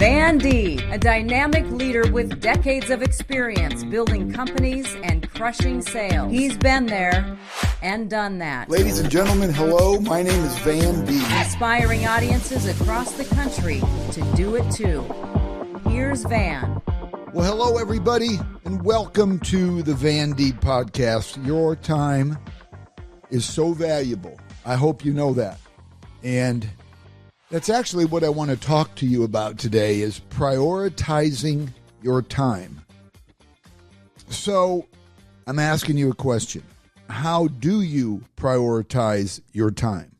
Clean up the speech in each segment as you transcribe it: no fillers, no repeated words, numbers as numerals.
Van Deeb, a dynamic leader with decades of experience building companies and crushing sales. He's been there and done that. Ladies and gentlemen, hello. My name is Van Deeb. Inspiring audiences across the country to do it too. Here's Van. Well, hello, everybody, and welcome to the Van Deeb podcast. Your time is so valuable. I hope you know that. And that's actually what I want to talk to you about today is prioritizing your time. So I'm asking you a question. How do you prioritize your time?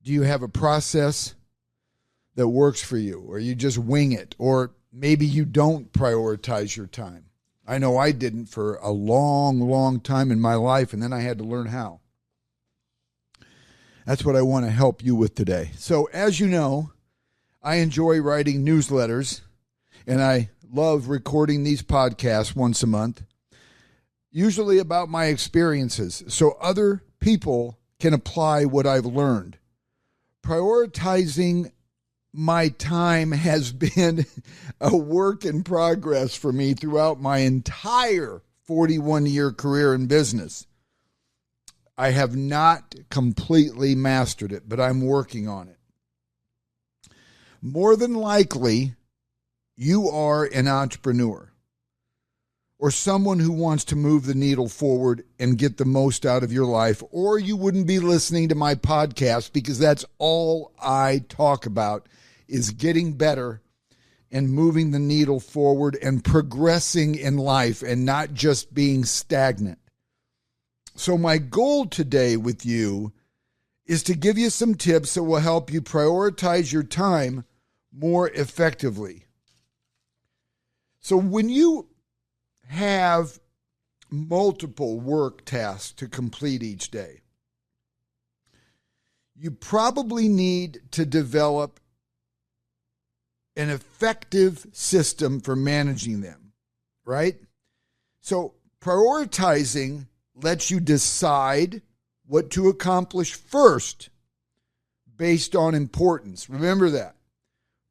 Do you have a process that works for you, or you just wing it, or maybe you don't prioritize your time? I know I didn't for a long time in my life, and then I had to learn how. That's what I want to help you with today. So as you know, I enjoy writing newsletters, and I love recording these podcasts once a month, usually about my experiences, so other people can apply what I've learned. Prioritizing my time has been a work in progress for me throughout my entire 41-year career in business. I have not completely mastered it, but I'm working on it. More than likely, you are an entrepreneur or someone who wants to move the needle forward and get the most out of your life, or you wouldn't be listening to my podcast, because that's all I talk about is getting better and moving the needle forward and progressing in life and not just being stagnant. So my goal today with you is to give you some tips that will help you prioritize your time more effectively. So when you have multiple work tasks to complete each day, you probably need to develop an effective system for managing them, right? So prioritizing lets you decide what to accomplish first based on importance. Remember that.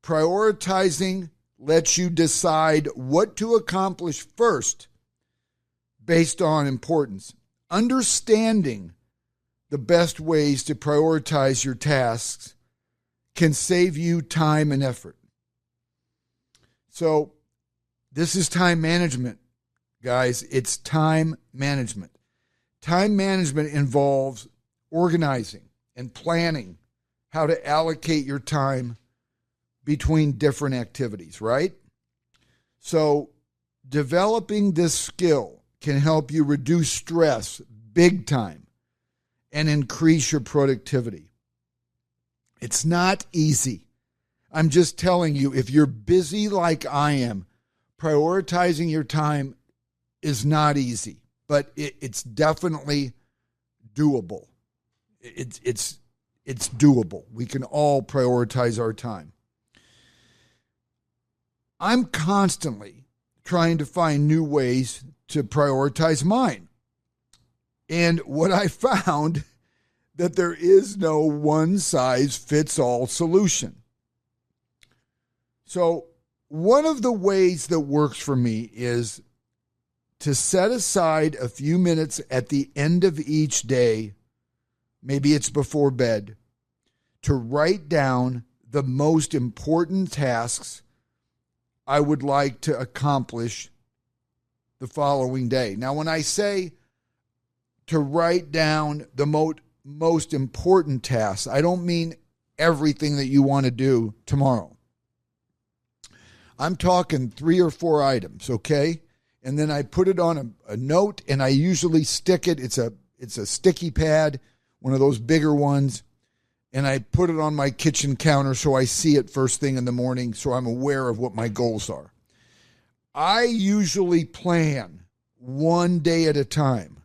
Prioritizing lets you decide what to accomplish first based on importance. Understanding the best ways to prioritize your tasks can save you time and effort. So this is time management, guys. It's time management. Time management involves organizing and planning how to allocate your time between different activities, right? So developing this skill can help you reduce stress big time and increase your productivity. It's not easy. I'm just telling you, if you're busy like I am, prioritizing your time is not easy. But it's definitely doable. It's doable. We can all prioritize our time. I'm constantly trying to find new ways to prioritize mine. And what I found, that there is no one-size-fits-all solution. So one of the ways that works for me is to set aside a few minutes at the end of each day, maybe it's before bed, to write down the most important tasks I would like to accomplish the following day. Now, when I say to write down the most important tasks, I don't mean everything that you want to do tomorrow. I'm talking 3 or 4 items, okay? And then I put it on a note, and I usually stick it. It's a sticky pad, one of those bigger ones, and I put it on my kitchen counter so I see it first thing in the morning, so I'm aware of what my goals are. I usually plan one day at a time.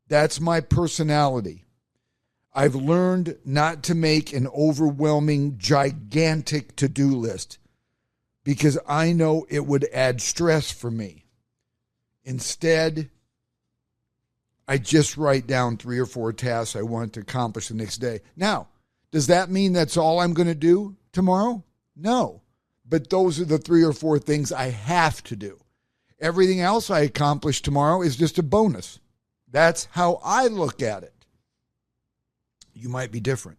That's my personality. I've learned not to make an overwhelming, gigantic to-do list because I know it would add stress for me. Instead, I just write down 3 or 4 tasks I want to accomplish the next day. Now, does that mean that's all I'm going to do tomorrow? No. but those are the 3 or 4 things I have to do. Everything else I accomplish tomorrow is just a bonus. That's how I look at it. You might be different.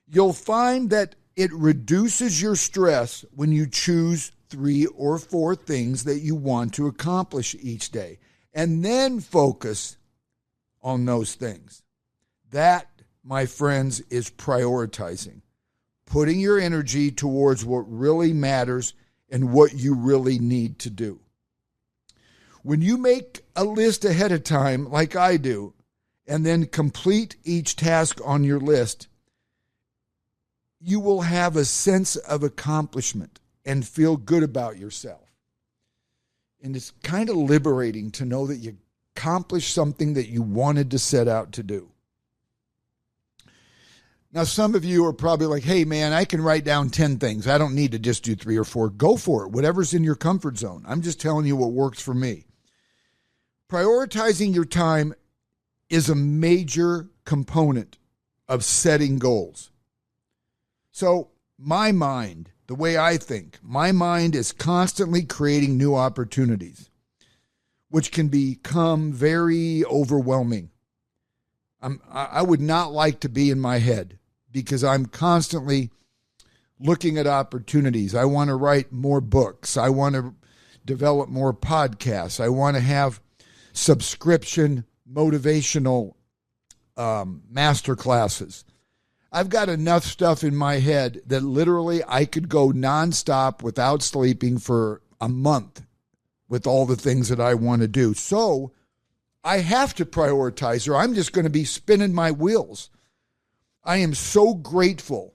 You'll find that it reduces your stress when you choose 3 or 4 things that you want to accomplish each day, and then focus on those things. That, my friends, is prioritizing. Putting your energy towards what really matters and what you really need to do. When you make a list ahead of time, like I do, and then complete each task on your list, you will have a sense of accomplishment and feel good about yourself. And it's kind of liberating to know that you accomplished something that you wanted to set out to do. Now, some of you are probably like, hey, man, I can write down 10 things. I don't need to just do 3 or 4. Go for it. Whatever's in your comfort zone. I'm just telling you what works for me. Prioritizing your time is a major component of setting goals. So my mind, the way I think, my mind is constantly creating new opportunities, which can become very overwhelming. I would not like to be in my head because I'm constantly looking at opportunities. I want to write more books. I want to develop more podcasts. I want to have subscription motivational master classes. I've got enough stuff in my head that literally I could go nonstop without sleeping for a month with all the things that I want to do. So I have to prioritize or I'm just going to be spinning my wheels. I am so grateful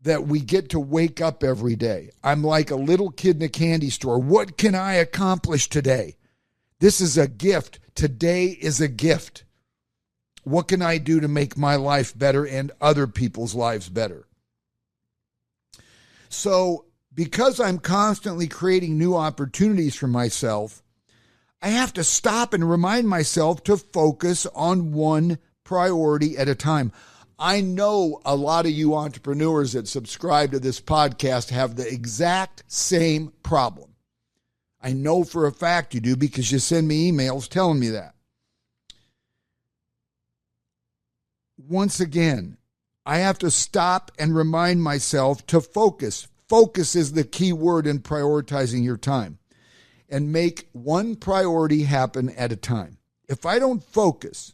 that we get to wake up every day. I'm like a little kid in a candy store. What can I accomplish today? This is a gift. Today is a gift. What can I do to make my life better and other people's lives better? So, because I'm constantly creating new opportunities for myself, I have to stop and remind myself to focus on one priority at a time. I know a lot of you entrepreneurs that subscribe to this podcast have the exact same problem. I know for a fact you do because you send me emails telling me that. Once again, I have to stop and remind myself to focus. Focus is the key word in prioritizing your time. And make one priority happen at a time. If I don't focus,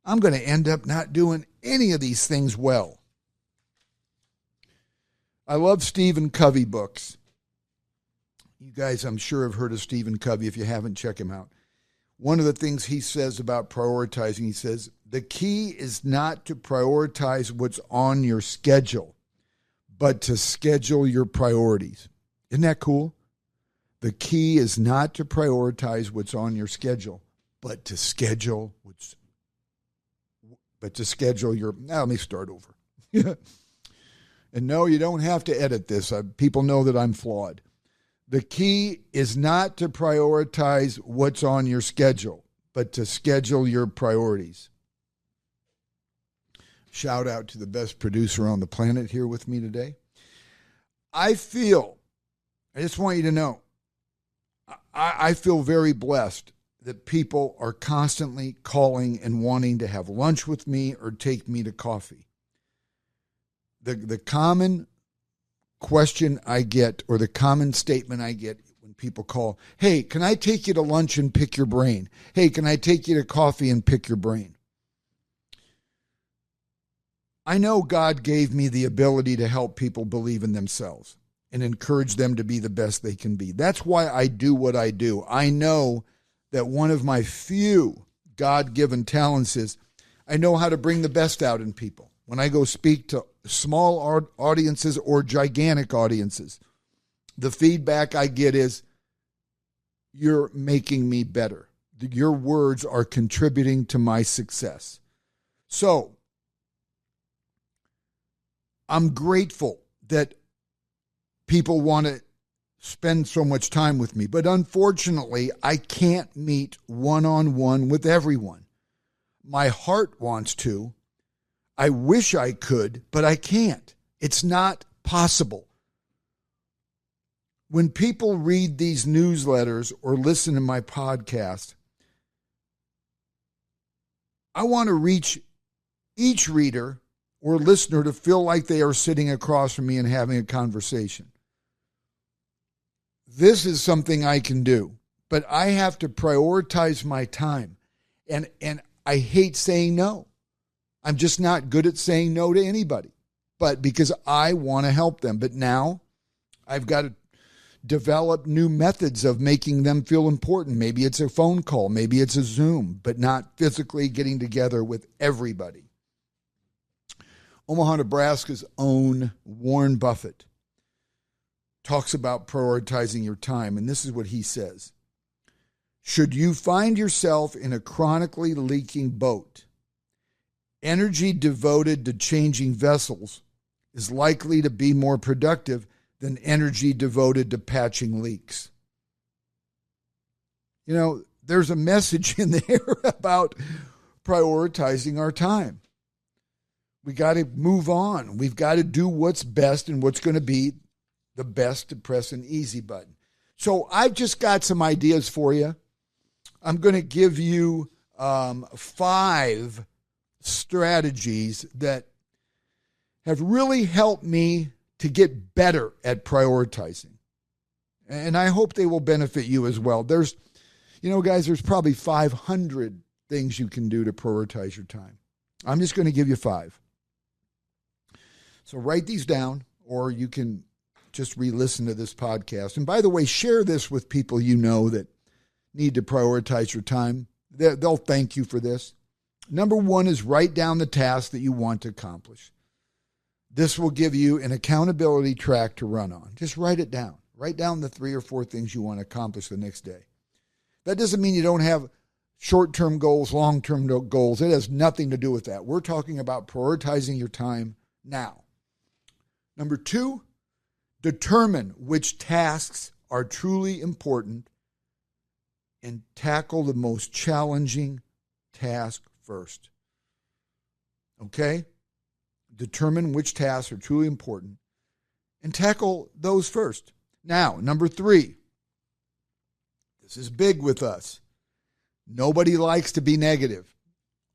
I'm going to end up not doing any of these things well. I love Stephen Covey books. You guys, I'm sure, have heard of Stephen Covey. If you haven't, check him out. One of the things he says about prioritizing, he says, the key is not to prioritize what's on your schedule, but to schedule your priorities. Isn't that cool? The key is not to prioritize what's on your schedule, but to schedule your, now let me start over. And no, you don't have to edit this. People know that I'm flawed. The key is not to prioritize what's on your schedule, but to schedule your priorities. Shout out to the best producer on the planet here with me today. I just want you to know, I feel very blessed that people are constantly calling and wanting to have lunch with me or take me to coffee. The common question I get, or the common statement I get when people call, hey, can I take you to lunch and pick your brain? Hey, can I take you to coffee and pick your brain? I know God gave me the ability to help people believe in themselves and encourage them to be the best they can be. That's why I do what I do. I know that one of my few God-given talents is I know how to bring the best out in people. When I go speak to small audiences or gigantic audiences, the feedback I get is, you're making me better. Your words are contributing to my success. So, I'm grateful that people want to spend so much time with me, but unfortunately, I can't meet one-on-one with everyone. My heart wants to. I wish I could, but I can't. It's not possible. when people read these newsletters or listen to my podcast, I want to reach each reader or listener to feel like they are sitting across from me and having a conversation. This is something I can do, but I have to prioritize my time. And I hate saying no. I'm just not good at saying no to anybody, but because I want to help them. But now I've got to develop new methods of making them feel important. Maybe it's a phone call, maybe it's a Zoom, but not physically getting together with everybody. Omaha, Nebraska's own Warren Buffett talks about prioritizing your time, and this is what he says. Should you find yourself in a chronically leaking boat, energy devoted to changing vessels is likely to be more productive than energy devoted to patching leaks. You know, there's a message in there about prioritizing our time. We got to move on. We've got to do what's best and what's going to be the best to press an easy button. So I've just got some ideas for you. I'm going to give you 5 strategies that have really helped me to get better at prioritizing. And I hope they will benefit you as well. There's probably 500 things you can do to prioritize your time. I'm just going to give you 5. So write these down, or you can just re-listen to this podcast. And by the way, share this with people you know that need to prioritize your time. They'll thank you for this. Number 1 is write down the task that you want to accomplish. This will give you an accountability track to run on. Just write it down. Write down the 3 or 4 things you want to accomplish the next day. That doesn't mean you don't have short-term goals, long-term goals. It has nothing to do with that. We're talking about prioritizing your time now. Number 2, determine which tasks are truly important and tackle the most challenging task first. Okay? Determine which tasks are truly important and tackle those first. Now, number 3. This is big with us. Nobody likes to be negative.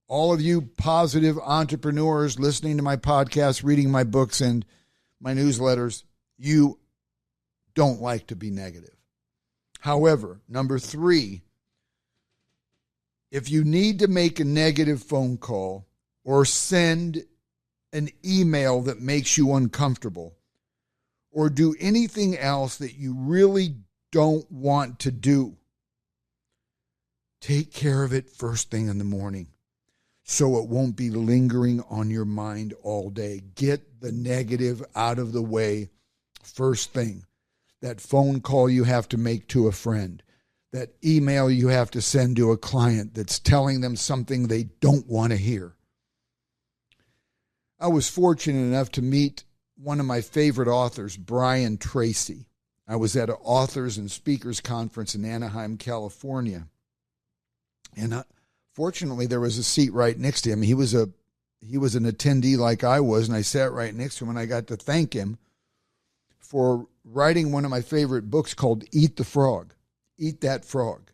All of you positive entrepreneurs listening to my podcast, reading my books and my newsletters, you don't like to be negative. However, number 3, if you need to make a negative phone call or send an email that makes you uncomfortable, or do anything else that you really don't want to do, take care of it first thing in the morning so it won't be lingering on your mind all day. Get the negative out of the way first thing. That phone call you have to make to a friend, that email you have to send to a client that's telling them something they don't want to hear. I was fortunate enough to meet one of my favorite authors, Brian Tracy. I was at an authors and speakers conference in Anaheim, California. And fortunately, there was a seat right next to him. He was an attendee like I was, and I sat right next to him, and I got to thank him for writing one of my favorite books called Eat the Frog. Eat That Frog.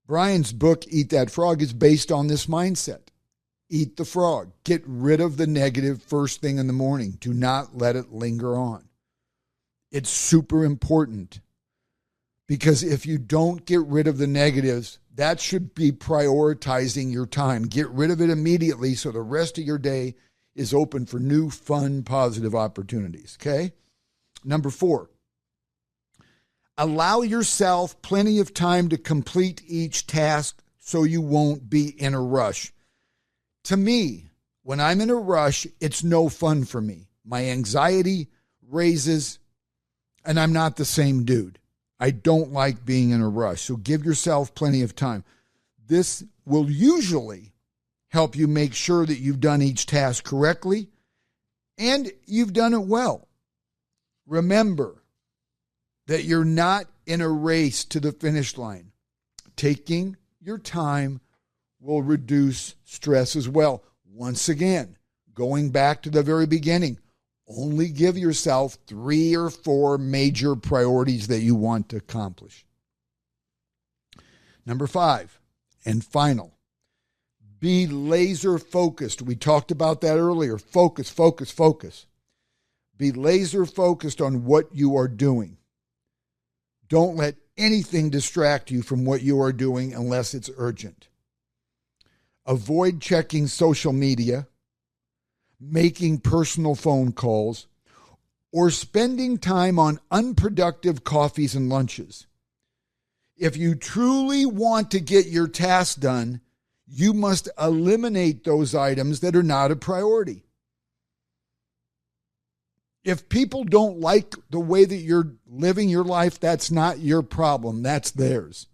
Brian's book, Eat That Frog, is based on this mindset. Eat the frog. Get rid of the negative first thing in the morning. Do not let it linger on. It's super important because if you don't get rid of the negatives, that should be prioritizing your time. Get rid of it immediately so the rest of your day is open for new, fun, positive opportunities. Okay? Number 4, allow yourself plenty of time to complete each task so you won't be in a rush. To me, when I'm in a rush, it's no fun for me. My anxiety raises, and I'm not the same dude. I don't like being in a rush, so give yourself plenty of time. This will usually help you make sure that you've done each task correctly and you've done it well. Remember that you're not in a race to the finish line. Taking your time will reduce stress as well. Once again, going back to the very beginning, Only give yourself 3 or 4 major priorities that you want to accomplish. Number 5, and final, be laser focused. We talked about that earlier. Focus, focus, focus. Be laser focused on what you are doing. Don't let anything distract you from what you are doing unless it's urgent. Avoid checking social media, making personal phone calls, or spending time on unproductive coffees and lunches. If you truly want to get your tasks done, you must eliminate those items that are not a priority. If people don't like the way that you're living your life, that's not your problem. That's theirs.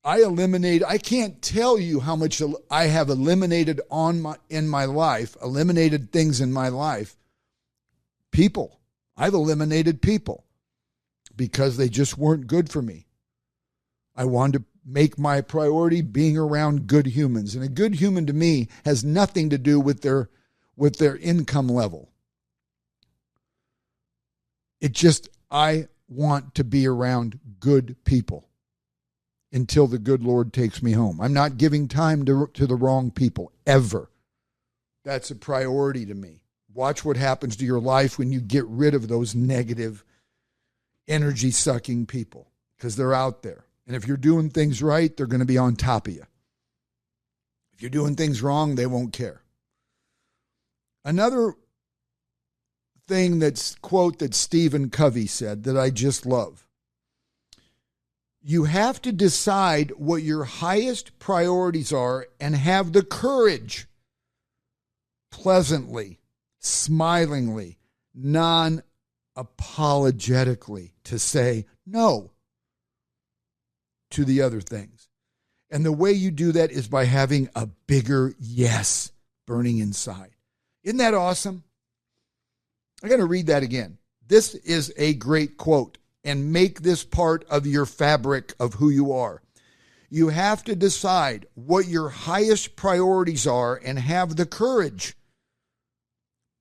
I can't tell you how much I have eliminated in my life, eliminated things in my life. People. I've eliminated people because they just weren't good for me. I wanted to make my priority being around good humans. And a good human to me has nothing to do with their income level. I want to be around good people until the good Lord takes me home. I'm not giving time to the wrong people, ever. That's a priority to me. Watch what happens to your life when you get rid of those negative, energy-sucking people, because they're out there. And if you're doing things right, they're going to be on top of you. If you're doing things wrong, they won't care. Another quote that Stephen Covey said that I just love. You have to decide what your highest priorities are and have the courage, pleasantly, smilingly, non-apologetically, to say no to the other things. And the way you do that is by having a bigger yes burning inside. Isn't that awesome? I'm going to read that again. This is a great quote, and make this part of your fabric of who you are. You have to decide what your highest priorities are and have the courage,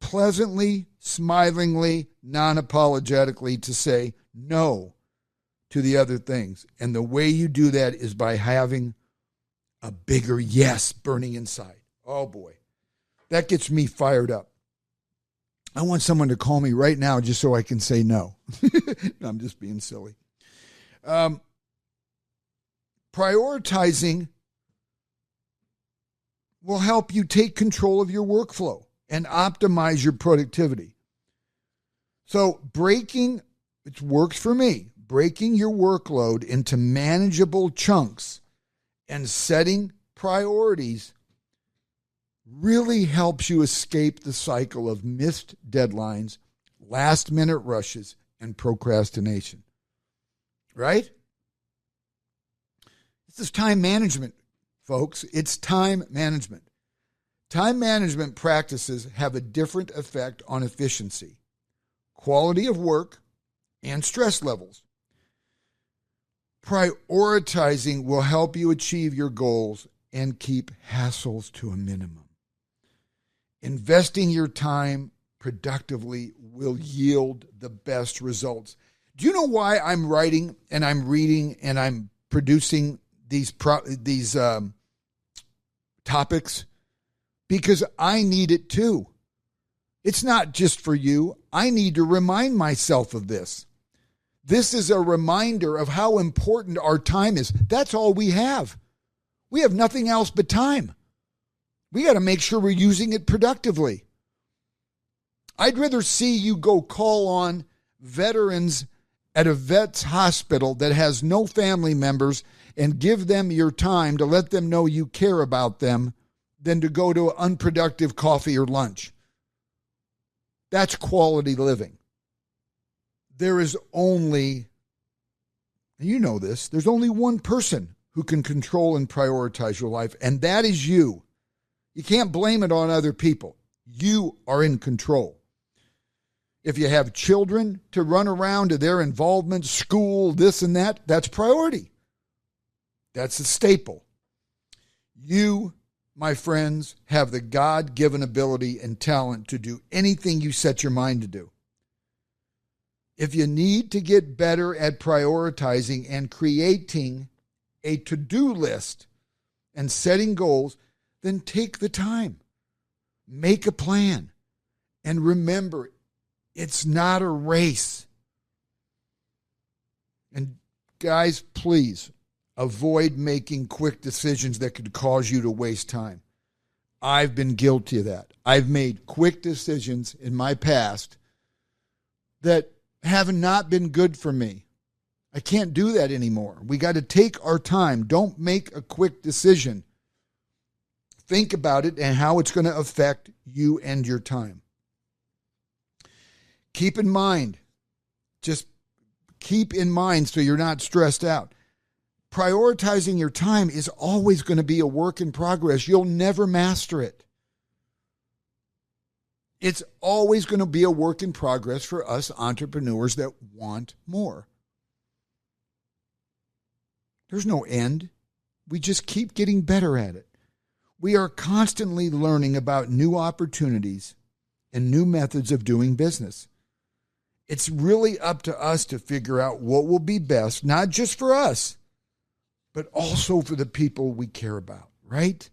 pleasantly, smilingly, non-apologetically, to say no to the other things. And the way you do that is by having a bigger yes burning inside. Oh boy, that gets me fired up. I want someone to call me right now just so I can say no. No, I'm just being silly. Prioritizing will help you take control of your workflow and optimize your productivity. So it works for me, breaking your workload into manageable chunks and setting priorities really helps you escape the cycle of missed deadlines, last-minute rushes, and procrastination. Right? This is time management, folks. It's time management. Time management practices have a different effect on efficiency, quality of work, and stress levels. Prioritizing will help you achieve your goals and keep hassles to a minimum. Investing your time productively will yield the best results. Do you know why I'm writing and I'm reading and I'm producing these topics? Because I need it too. It's not just for you. I need to remind myself of this. This is a reminder of how important our time is. That's all we have. We have nothing else but time. We got to make sure we're using it productively. I'd rather see you go call on veterans at a vet's hospital that has no family members and give them your time to let them know you care about them than to go to an unproductive coffee or lunch. That's quality living. There is only, you know this, there's only one person who can control and prioritize your life, and that is you. You can't blame it on other people. You are in control. If you have children to run around to their involvement, school, this and that, that's priority. That's a staple. You my friends, have the God-given ability and talent to do anything you set your mind to do. If you need to get better at prioritizing and creating a to-do list and setting goals, then take the time. Make a plan. And remember, it's not a race. And guys, please avoid making quick decisions that could cause you to waste time. I've been guilty of that. I've made quick decisions in my past that have not been good for me. I can't do that anymore. We got to take our time. Don't make a quick decision. Think about it and how it's going to affect you and your time. Keep in mind, just keep in mind so you're not stressed out. Prioritizing your time is always going to be a work in progress. You'll never master it. It's always going to be a work in progress for us entrepreneurs that want more. There's no end. We just keep getting better at it. We are constantly learning about new opportunities and new methods of doing business. It's really up to us to figure out what will be best, not just for us, but also for the people we care about, right?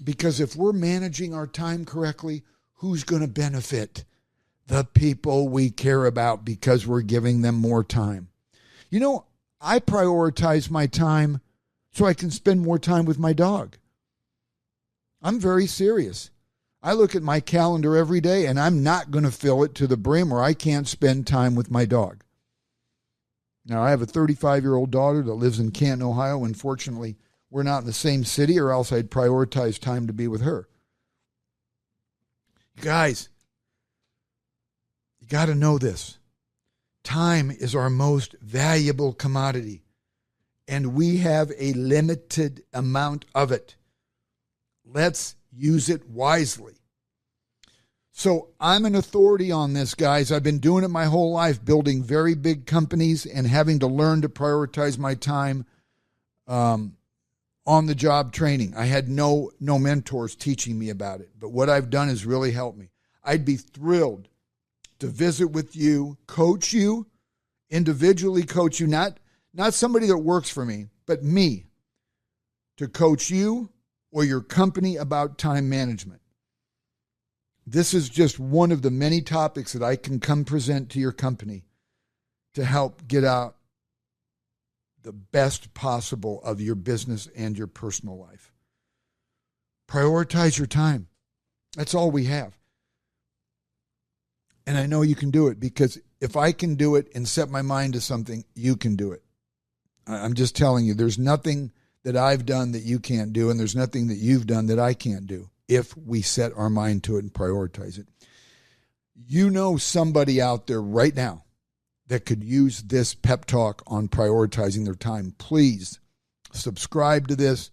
Because if we're managing our time correctly, who's going to benefit? The people we care about, because we're giving them more time. You know, I prioritize my time so I can spend more time with my dog. I'm very serious. I look at my calendar every day and I'm not going to fill it to the brim or I can't spend time with my dog. Now, I have a 35-year-old daughter that lives in Canton, Ohio. Unfortunately, we're not in the same city, or else I'd prioritize time to be with her. You guys, you got to know this. Time is our most valuable commodity, and we have a limited amount of it. Let's use it wisely. So I'm an authority on this, guys. I've been doing it my whole life, building very big companies and having to learn to prioritize my time on the job training. I had no mentors teaching me about it, but what I've done has really helped me. I'd be thrilled to visit with you, coach you, individually coach you, not somebody that works for me, but me, to coach you or your company about time management. This is just one of the many topics that I can come present to your company to help get out the best possible of your business and your personal life. Prioritize your time. That's all we have. And I know you can do it, because if I can do it and set my mind to something, you can do it. I'm just telling you, there's nothing that I've done that you can't do, and there's nothing that you've done that I can't do if we set our mind to it and prioritize it. You know somebody out there right now that could use this pep talk on prioritizing their time. Please subscribe to this,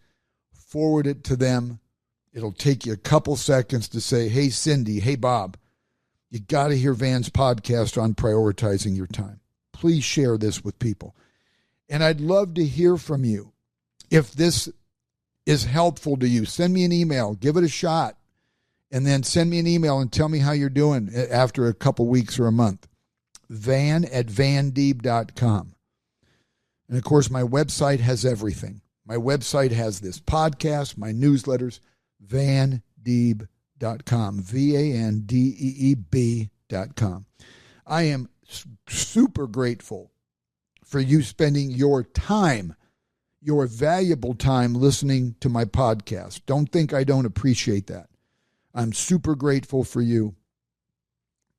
forward it to them. It'll take you a couple seconds to say, hey, Cindy, hey, Bob, you got to hear Van's podcast on prioritizing your time. Please share this with people. And I'd love to hear from you. If this is helpful to you, send me an email, give it a shot, and then send me an email and tell me how you're doing after a couple weeks or a month. van@vandeeb.com. And of course, my website has everything. My website has this podcast, my newsletters, vandeeb.com, vandeeb.com. I am super grateful for you spending your time, your valuable time, listening to my podcast. Don't think I don't appreciate that. I'm super grateful for you.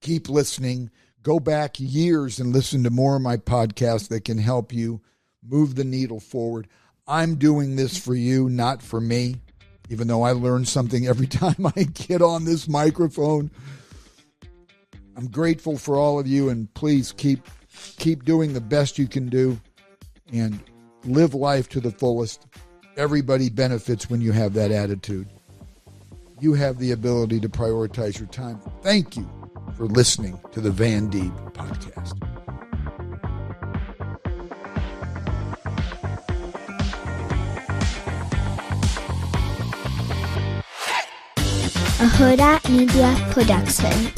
Keep listening. Go back years and listen to more of my podcasts that can help you move the needle forward. I'm doing this for you, not for me, even though I learn something every time I get on this microphone. I'm grateful for all of you, and please keep doing the best you can do and live life to the fullest. Everybody benefits when you have that attitude. You have the ability to prioritize your time. Thank you for listening to the Van Deeb podcast. a Huda Media production.